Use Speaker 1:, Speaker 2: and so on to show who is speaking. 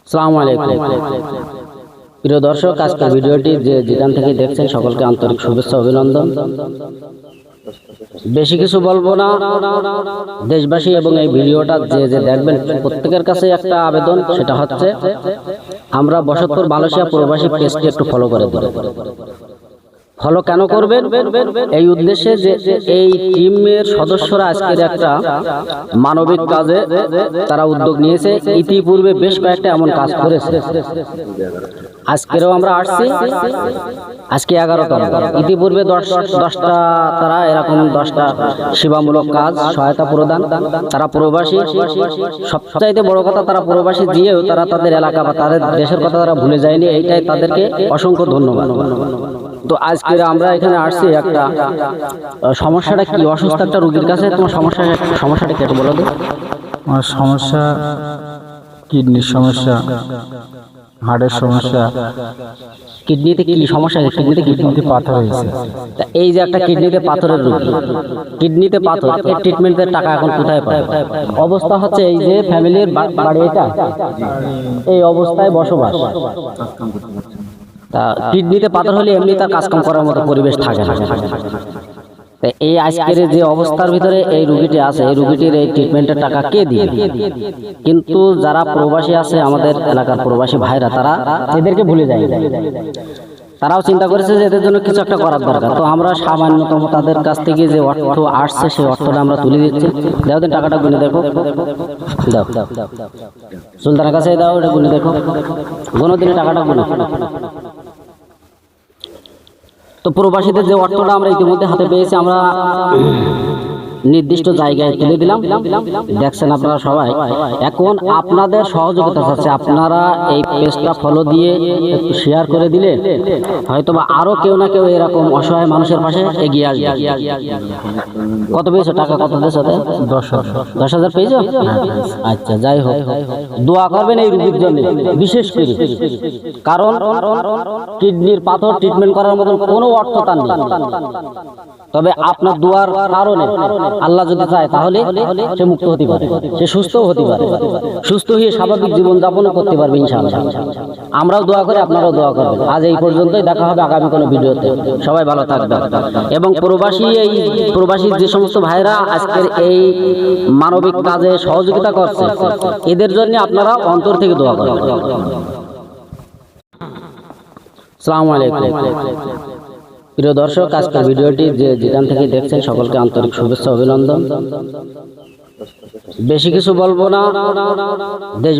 Speaker 1: আসসালামু আলাইকুম প্রিয় দর্শক, আজকের ভিডিওটি যেখান থেকে দেখছেন সকলকে আন্তরিক শুভেচ্ছা অভিনন্দন। বেশি কিছু বলবো না, দেশবাসী এবং এই ভিডিওটা যে দেখবেন প্রত্যেকের কাছে একটা আবেদন, সেটা হচ্ছে আমরা বসতপুর মালয়েশিয়া প্রবাসী পেজটি একটু ফলো করে দিন। ফলো কেন করবেন? এই উদ্দেশ্যে যে এই টিমের সদস্যরা আজকের একটা মানবিক কাজে তারা উদ্যোগ নিয়েছে। ইতিপূর্বে বেশ কয়েকটা এমন কাজ করেছে, আজকেরও আমরা আসছি, আজকে 11তম। ইতিপূর্বে 10টা তারা এরকম 10টা সেবামূলক কাজ সহায়তা প্রদান। তারা প্রবাসী, সবচাইতে বড় কথা তারা প্রবাসী দিয়েও তারা তাদের এলাকা বা তাদের দেশের কথা তারা ভুলে যায়নি। এইটাই তাদেরকে অসংখ্য ধন্যবাদ। তো আজকে আমরা এখানে আসছি একটা সমস্যাটা কি, অসুস্থ একটা রোগীর কাছে। তোমার সমস্যাটা কি একটু বলো তো।
Speaker 2: আমার সমস্যা কিডনির সমস্যা, হার্টের সমস্যা।
Speaker 1: কিডনিতে কি সমস্যা? কিডনিতে
Speaker 2: পাথর হয়েছে।
Speaker 1: এই যে একটা কিডনিতে পাথরের রোগী, কিডনিতে পাথর, এর ট্রিটমেন্টের টাকা এখন কোথায় পায়? অবস্থা হচ্ছে এই যে ফ্যামিলির বাড়ি এটা, এই অবস্থায় বসবাস। তা কিডনিতে পাথর হলে এমনি তার কাজকাম করার মতো পরিবেশ থাকে না। এই আজকের যে অবস্থার ভিতরে এই রোগীটি আছে, এই রোগীটির এই ট্রিটমেন্টের টাকা কে দিবে? কিন্তু যারা প্রবাসী আছে, আমাদের এলাকার প্রবাসী ভাইরা, তারা এদেরকে ভুলে যায়। তারাও চিন্তা করেছে যে এদের জন্য কিছু একটা করার দরকার। তো আমরা সামান্যতম তাদের কাছ থেকে যে অর্থ আসছে, সেই অর্থটা আমরা তুলে দিচ্ছি। দাও দিন, টাকাটা গুনে দেখো, দাও সুলতানের কাছে দাও, এটা গুনে দেখো, গুনো দিনে টাকাটা গুনো। তো প্রবাসীদের যে অর্থটা আমরা ইতিমধ্যে হাতে পেয়েছি, আমরা নির্দিষ্ট জায়গায় তুলে দিলাম। দেখছেন আপনারা সবাই। এখন আপনাদের সহযোগিতা চাচ্ছে, আপনারা এই পেজটা ফলো দিয়ে একটু শেয়ার করে দিলে হয়তোবা আরো কেউ না কেউ এরকম অসহায় মানুষের পাশে এগিয়ে আসবে। কত পেয়েছো টাকা? কত দিয়েছো? 10,000 পেয়েছো? আচ্ছা, যাই হোক, দোয়া করবেন এই রোগীর জন্য বিশেষ করে, কারণ কিডনির পাথর ট্রিটমেন্ট করার মতন কোনো অর্থ তার নেই। তবে আপনার দোয়ার কারণে আল্লাহ যদি চায় তাহলে সে মুক্ত হতে পারে, সে সুস্থও হতে পারে, সুস্থ হয়ে স্বাভাবিক জীবনযাপনও করতে পারবে ইনশাআল্লাহ। আমরাও দোয়া করি, আপনারাও দোয়া করবেন। আজ এই পর্যন্তই, দেখা হবে আগামী কোনো ভিডিওতে। সবাই ভালো থাকবেন। এবং প্রবাসী যে সমস্ত ভাইরা আজকের এই মানবিক কাজে সহযোগিতা করছে, এদের জন্য আপনারা অন্তর থেকে দোয়া করবেন। আসসালামু আলাইকুম প্রিয় দর্শক, আজকের ভিডিওটি যেখান থেকে দেখছেন সকলকে আন্তরিক শুভেচ্ছা অভিনন্দন। বেশি কিছু বলবো না, দেশ